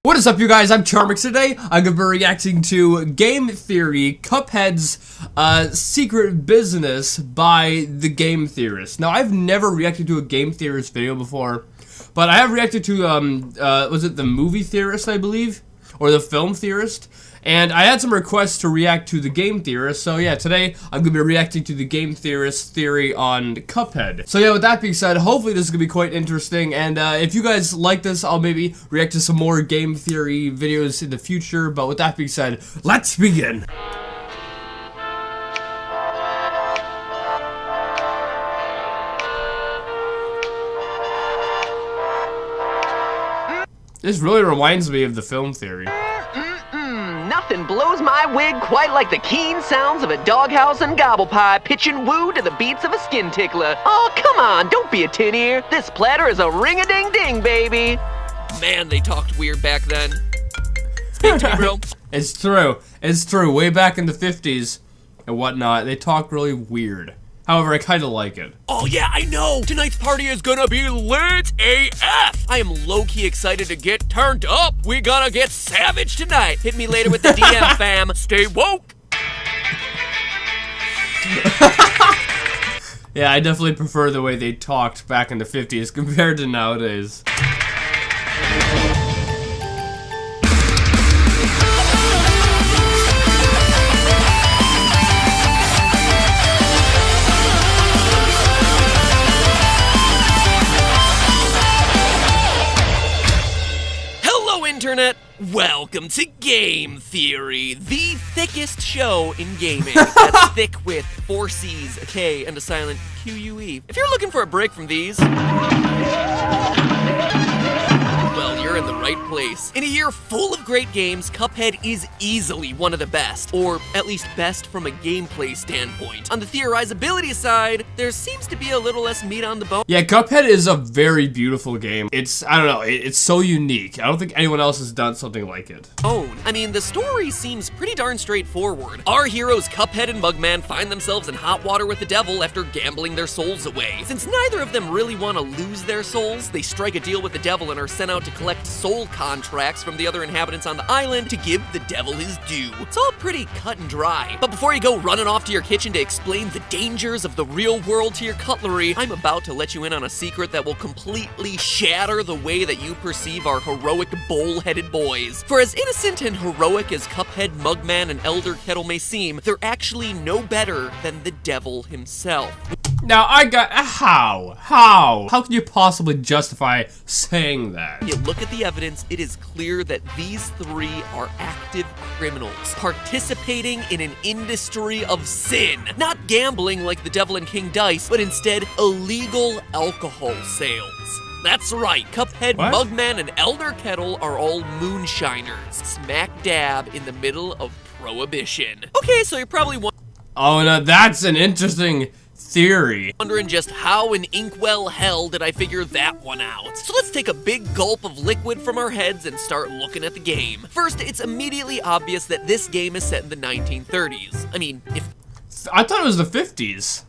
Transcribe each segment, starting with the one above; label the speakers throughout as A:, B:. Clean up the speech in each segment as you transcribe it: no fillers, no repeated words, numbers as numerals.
A: What is up, you guys? I'm Charmx. Today, I'm going to be reacting to Game Theory, Cuphead's Secret Business by the Game Theorist. Now, I've never reacted to a Game Theorist video before, but I have reacted to, was it the Movie Theorist, I believe? Or the Film Theorist? And I had some requests to react to the Game Theorist, so yeah, today I'm going to be reacting to the Game Theorist theory on Cuphead. So yeah, with that being said, hopefully this is going to be quite interesting, and if you guys like this, I'll maybe react to some more Game Theory videos in the future, but with that being said, let's begin! This really reminds me of the Film Theory.
B: Nothing blows my wig quite like the keen sounds of a doghouse and gobble pie pitching woo to the beats of a skin tickler. Oh, come on, don't be a tin ear. This platter is a ring-a-ding-ding, baby.
C: Man, they talked weird back then. Speak to me, bro.
A: It's true. It's true. Way back in the 50s and whatnot, they talk really weird. However, I kind of like it.
C: Oh yeah, I know! Tonight's party is gonna be lit AF! I am low-key excited to get turned up! We gonna get savage tonight! Hit me later with the DM, fam! Stay woke!
A: Yeah, I definitely prefer the way they talked back in the 50s compared to nowadays.
C: Internet, welcome to Game Theory, the thickest show in gaming. That's thick with 4 C's, a K, and a silent Q-U-E. If you're looking for a break from these, well, you're in the right place. In a year full of great games, Cuphead is easily one of the best, or at least best from a gameplay standpoint. On the theorizability side, there seems to be a little less meat on the bone.
A: Yeah, Cuphead is a very beautiful game. It's, I don't know, it's so unique. I don't think anyone else has done something like it.
C: I mean, the story seems pretty darn straightforward. Our heroes Cuphead and Mugman find themselves in hot water with the devil after gambling their souls away. Since neither of them really want to lose their souls, they strike a deal with the devil and are sent out to collect soul contracts from the other inhabitants on the island to give the devil his due. It's all pretty cut and dry. But before you go running off to your kitchen to explain the dangers of the real world to your cutlery, I'm about to let you in on a secret that will completely shatter the way that you perceive our heroic bowl-headed boys. For as innocent and heroic as Cuphead, Mugman, and Elder Kettle may seem, they're actually no better than the devil himself.
A: Now, how can you possibly justify saying that?
C: You look at the evidence, it is clear that these three are active criminals, participating in an industry of sin. Not gambling like the devil and King Dice, but instead illegal alcohol sales. That's right, Cuphead,
A: What?
C: Mugman, and Elder Kettle are all moonshiners, smack dab in the middle of Prohibition. Okay, so you're probably
A: Oh, no, that's an interesting theory.
C: wondering just how in inkwell hell did I figure that one out. So let's take a big gulp of liquid from our heads and start looking at the game. First, it's immediately obvious that this game is set in the 1930s. I mean, if
A: I thought it was the 50s.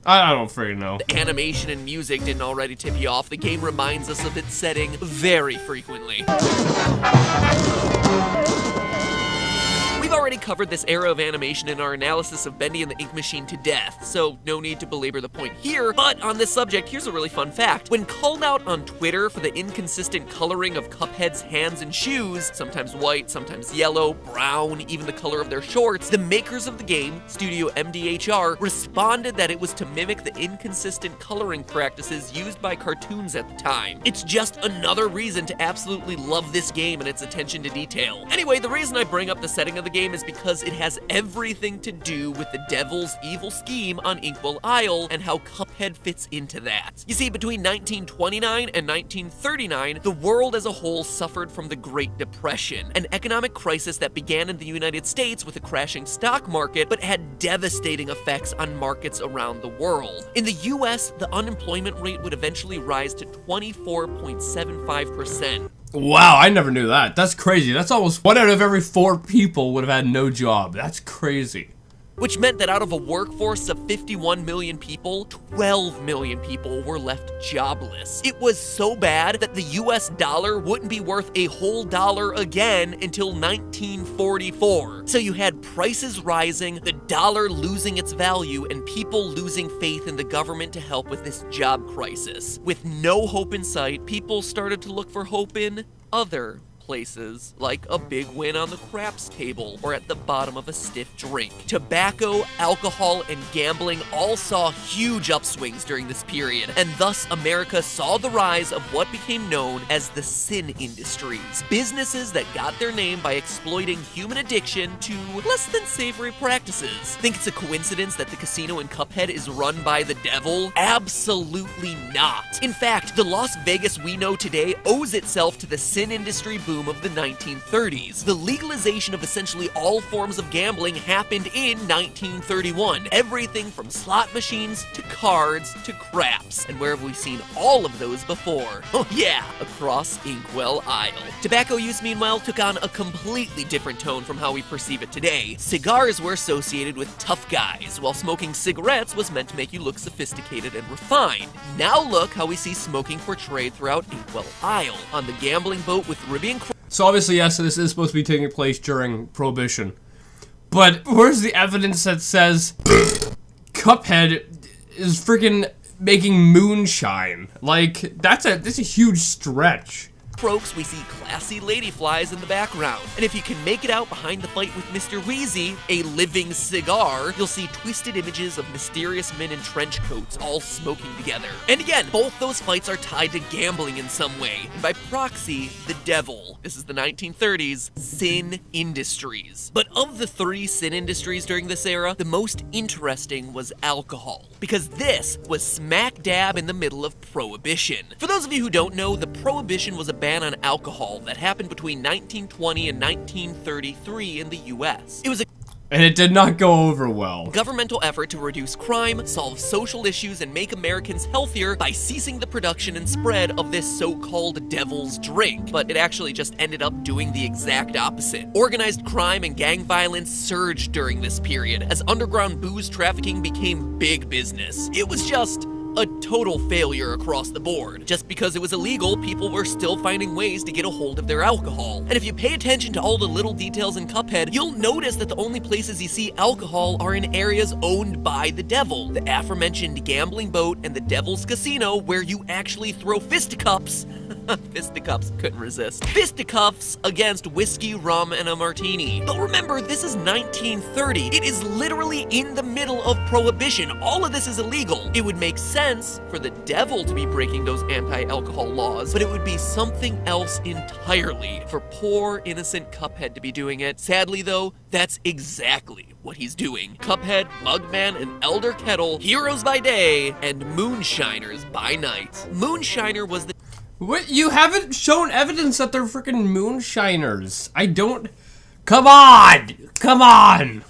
A: I don't freaking know.
C: the animation and music didn't already tip you off, the game reminds us of its setting very frequently. We've already covered this era of animation in our analysis of Bendy and the Ink Machine to death, so no need to belabor the point here, but on this subject, here's a really fun fact. When called out on Twitter for the inconsistent coloring of Cuphead's hands and shoes, sometimes white, sometimes yellow, brown, even the color of their shorts, the makers of the game, Studio MDHR, responded that it was to mimic the inconsistent coloring practices used by cartoons at the time. It's just another reason to absolutely love this game and its attention to detail. Anyway, the reason I bring up the setting of the game is because it has everything to do with the devil's evil scheme on Inkwell Isle and how Cuphead fits into that. You see, between 1929 and 1939, the world as a whole suffered from the Great Depression, an economic crisis that began in the United States with a crashing stock market, but had devastating effects on markets around the world. In the US, the unemployment rate would eventually rise to 24.75%.
A: Wow, I never knew that. That's crazy. That's almost 1 out of every 4 people would have had no job. That's crazy.
C: which meant that out of a workforce of 51 million people, 12 million people were left jobless. It was so bad that the US dollar wouldn't be worth a whole dollar again until 1944. So you had prices rising, the dollar losing its value, and people losing faith in the government to help with this job crisis. With no hope in sight, people started to look for hope in other places, like a big win on the craps table or at the bottom of a stiff drink. Tobacco, alcohol, and gambling all saw huge upswings during this period, and thus America saw the rise of what became known as the sin industries. Businesses that got their name by exploiting human addiction to less than savory practices. Think it's a coincidence that the casino in Cuphead is run by the devil? Absolutely not. In fact, the Las Vegas we know today owes itself to the sin industry boom of the 1930s. The legalization of essentially all forms of gambling happened in 1931. Everything from slot machines to cards to craps. And where have we seen all of those before? Oh yeah, across Inkwell Isle. Tobacco use, meanwhile, took on a completely different tone from how we perceive it today. Cigars were associated with tough guys, while smoking cigarettes was meant to make you look sophisticated and refined. Now look how we see smoking portrayed throughout Inkwell Isle. On the gambling boat with Ribby and
A: So obviously, yes, this is supposed to be taking place during Prohibition. But where's the evidence that says Cuphead is freaking making moonshine? Like, that's a huge stretch.
C: Croaks, we see classy lady flies in the background. And if you can make it out behind the fight with Mr. Wheezy, a living cigar, you'll see twisted images of mysterious men in trench coats all smoking together. And again, both those fights are tied to gambling in some way, and by proxy, the devil. This is the 1930s, sin industries. But of the three sin industries during this era, the most interesting was alcohol, because this was smack dab in the middle of Prohibition. For those of you who don't know, the Prohibition was a ban on alcohol that happened between 1920 and 1933 in the US. It was a
A: And it did not go over well.
C: governmental effort to reduce crime, solve social issues, and make Americans healthier by ceasing the production and spread of this so-called devil's drink. But it actually just ended up doing the exact opposite. Organized crime and gang violence surged during this period as underground booze trafficking became big business. It was just a total failure across the board. Just because it was illegal, people were still finding ways to get a hold of their alcohol. And if you pay attention to all the little details in Cuphead, you'll notice that the only places you see alcohol are in areas owned by the devil. The aforementioned gambling boat and the devil's casino, where you actually throw fisticuffs. Fisticuffs, couldn't resist. Fisticuffs against whiskey, rum, and a martini. But remember, this is 1930. It is literally in the middle of Prohibition. All of this is illegal. It would make sense for the devil to be breaking those anti-alcohol laws, but it would be something else entirely for poor, innocent Cuphead to be doing it. Sadly, though, that's exactly what he's doing. Cuphead, Mugman, and Elder Kettle, heroes by day, and moonshiners by night. Moonshiner was the
A: What? You haven't shown evidence that they're freaking moonshiners. I don't... Come on! Come on!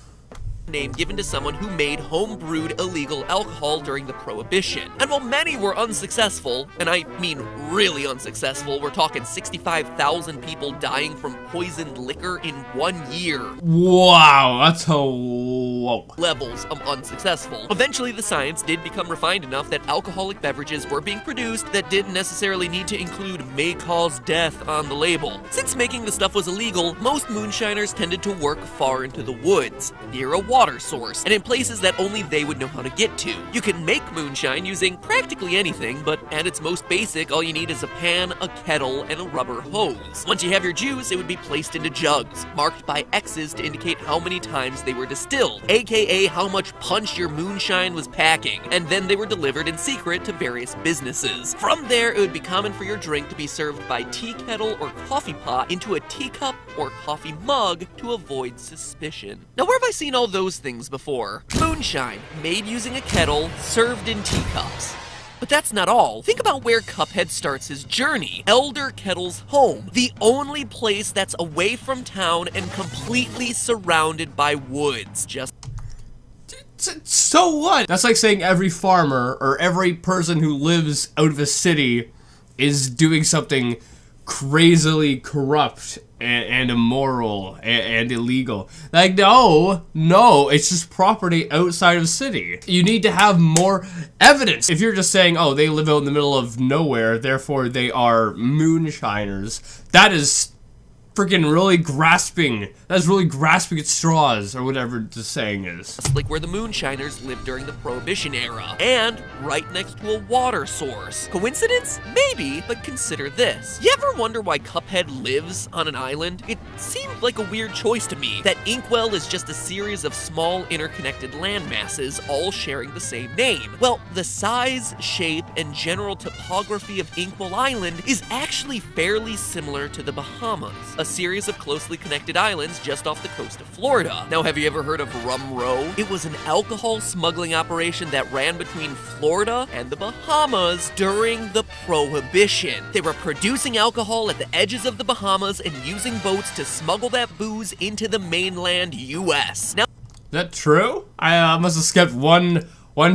C: name given to someone who made home-brewed illegal alcohol during the Prohibition. And while many were unsuccessful, and I mean really unsuccessful, we're talking 65,000 people dying from poisoned liquor in 1 year.
A: Wow, that's a... Whoa.
C: Levels of unsuccessful. Eventually, the science did become refined enough that alcoholic beverages were being produced that didn't necessarily need to include "may cause death" on the label. Since making the stuff was illegal, most moonshiners tended to work far into the woods, near a water source, and in places that only they would know how to get to. You can make moonshine using practically anything, but at its most basic, all you need is a pan, a kettle, and a rubber hose. Once you have your juice, it would be placed into jugs, marked by X's to indicate how many times they were distilled, aka how much punch your moonshine was packing, and then they were delivered in secret to various businesses. From there, it would be common for your drink to be served by tea kettle or coffee pot into a teacup or coffee mug to avoid suspicion. Now, where have I seen all those things before? Moonshine, made using a kettle, served in teacups. But that's not all. Think about where Cuphead starts his journey. Elder Kettle's home. The only place that's away from town and completely surrounded by woods. Just
A: So what? That's like saying every farmer or every person who lives out of a city is doing something crazily corrupt and immoral and illegal. Like, no, it's just property outside of the city. You need to have more evidence. If you're just saying, oh, they live out in the middle of nowhere, therefore they are moonshiners, that is freaking really grasping. That's really grasping at straws, or whatever the saying is.
C: Like where the moonshiners lived during the Prohibition era, and right next to a water source. Coincidence? Maybe, but consider this. You ever wonder why Cuphead lives on an island? It seemed like a weird choice to me, that Inkwell is just a series of small interconnected land masses all sharing the same name. Well, the size, shape, and general topography of Inkwell Island is actually fairly similar to the Bahamas, a series of closely connected islands just off the coast of Florida. Now, have you ever heard of Rum Row? It was an alcohol smuggling operation that ran between Florida and the Bahamas during the Prohibition. They were producing alcohol at the edges of the Bahamas and using boats to smuggle that booze into the mainland US. Now,
A: is that true? I must have skipped one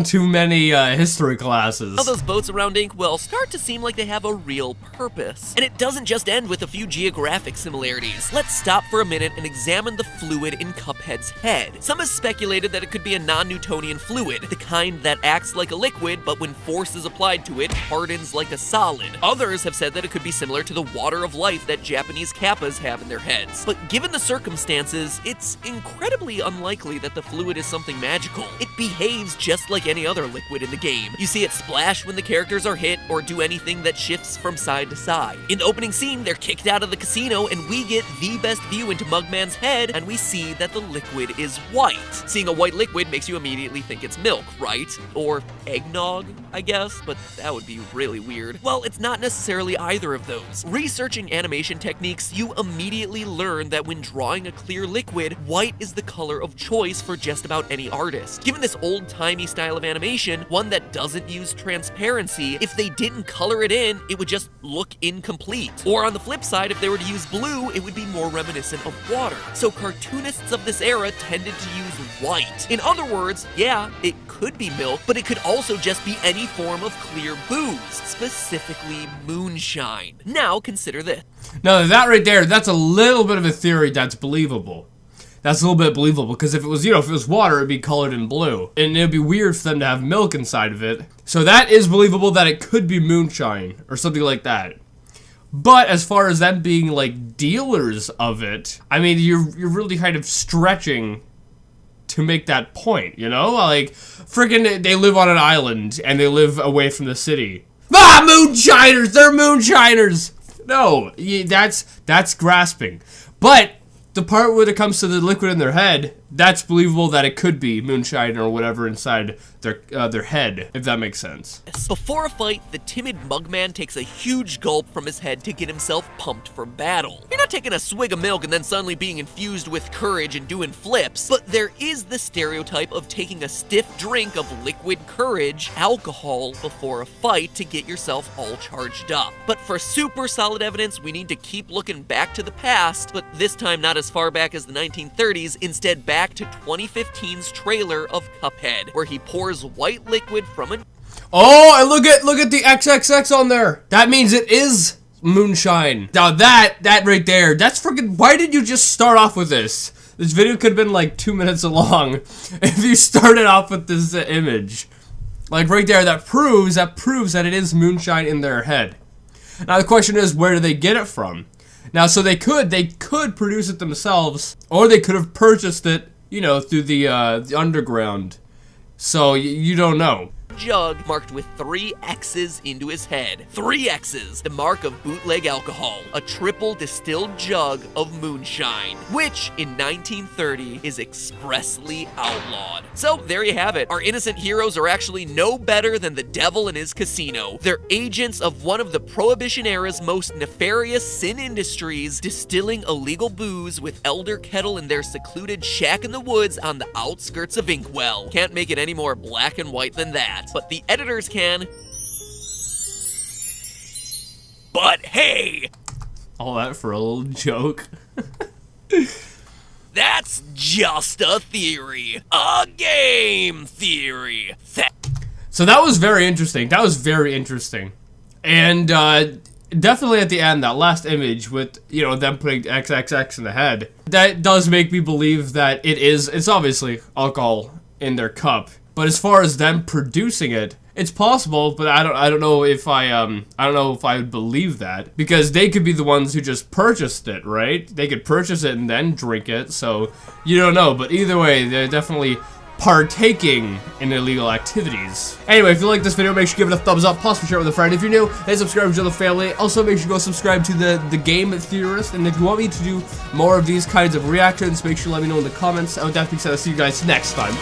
A: too many history classes.
C: Now those boats around Inkwell start to seem like they have a real purpose. And it doesn't just end with a few geographic similarities. Let's stop for a minute and examine the fluid in Cuphead's head. Some have speculated that it could be a non-Newtonian fluid, the kind that acts like a liquid, but when force is applied to it, hardens like a solid. Others have said that it could be similar to the water of life that Japanese kappas have in their heads. But given the circumstances, it's incredibly unlikely that the fluid is something magical. It behaves just like any other liquid in the game. You see it splash when the characters are hit, or do anything that shifts from side to side. In the opening scene, they're kicked out of the casino, and we get the best view into Mugman's head, and we see that the liquid is white. Seeing a white liquid makes you immediately think it's milk, right? Or eggnog, I guess, but that would be really weird. Well, it's not necessarily either of those. Researching animation techniques, you immediately learn that when drawing a clear liquid, white is the color of choice for just about any artist. Given this old-timey style of animation, one that doesn't use transparency, if they didn't color it in, it would just look incomplete. Or on the flip side, if they were to use blue, it would be more reminiscent of water. So cartoonists of this era tended to use white. In other words, yeah, it could be milk, but it could also just be any form of clear booze, specifically moonshine. Now consider this.
A: Now that right there, that's a little bit of a theory that's believable. That's a little bit believable, because if it was, if it was water, it'd be colored in blue. And it'd be weird for them to have milk inside of it. So that is believable that it could be moonshine, or something like that. But as far as them being, like, dealers of it, I mean, you're really kind of stretching to make that point, Like, friggin' they live on an island, and they live away from the city. Ah, moonshiners! They're moonshiners! No, that's grasping. But the part when it comes to the liquid in their head, that's believable that it could be moonshine or whatever inside their head, if that makes sense.
C: Before a fight, the timid Mugman takes a huge gulp from his head to get himself pumped for battle. You're not taking a swig of milk and then suddenly being infused with courage and doing flips, but there is the stereotype of taking a stiff drink of liquid courage, alcohol, before a fight to get yourself all charged up. But for super solid evidence, we need to keep looking back to the past, but this time not as far back as the 1930s, instead back to 2015's trailer of Cuphead, where he pours white liquid from a...
A: Oh, and look at the XXX on there. That means it is moonshine. Now that right there, that's freaking... Why did you just start off with this? This video could have been like 2 minutes long if you started off with this image. Like right there, that proves that it is moonshine in their head. Now the question is, where do they get it from? Now, so they could produce it themselves, or they could have purchased it, through the underground. So you don't know.
C: Jug marked with 3 X's into his head. 3 X's, the mark of bootleg alcohol. A triple distilled jug of moonshine, which in 1930 is expressly outlawed. So there you have it. Our innocent heroes are actually no better than the devil in his casino. They're agents of one of the Prohibition era's most nefarious sin industries, distilling illegal booze with Elder Kettle in their secluded shack in the woods on the outskirts of Inkwell. Can't make it any more black and white than that. But the editors can. But hey!
A: All that for a little joke.
C: That's just a theory. A game theory. So
A: that was very interesting. And definitely at the end, that last image with, you know, them putting XXX in the head, that does make me believe that it's obviously alcohol in their cup. But as far as them producing it, it's possible, but I don't know if I would believe that, because they could be the ones who just purchased it, right? They could purchase it and then drink it, so you don't know. But either way, they're definitely partaking in illegal activities. Anyway, if you like this video, make sure you give it a thumbs up, possibly share it with a friend if you're new, and subscribe to the family. Also, make sure you go subscribe to the Game Theorist, and if you want me to do more of these kinds of reactions, make sure to let me know in the comments. And with that being said, I'll see you guys next time.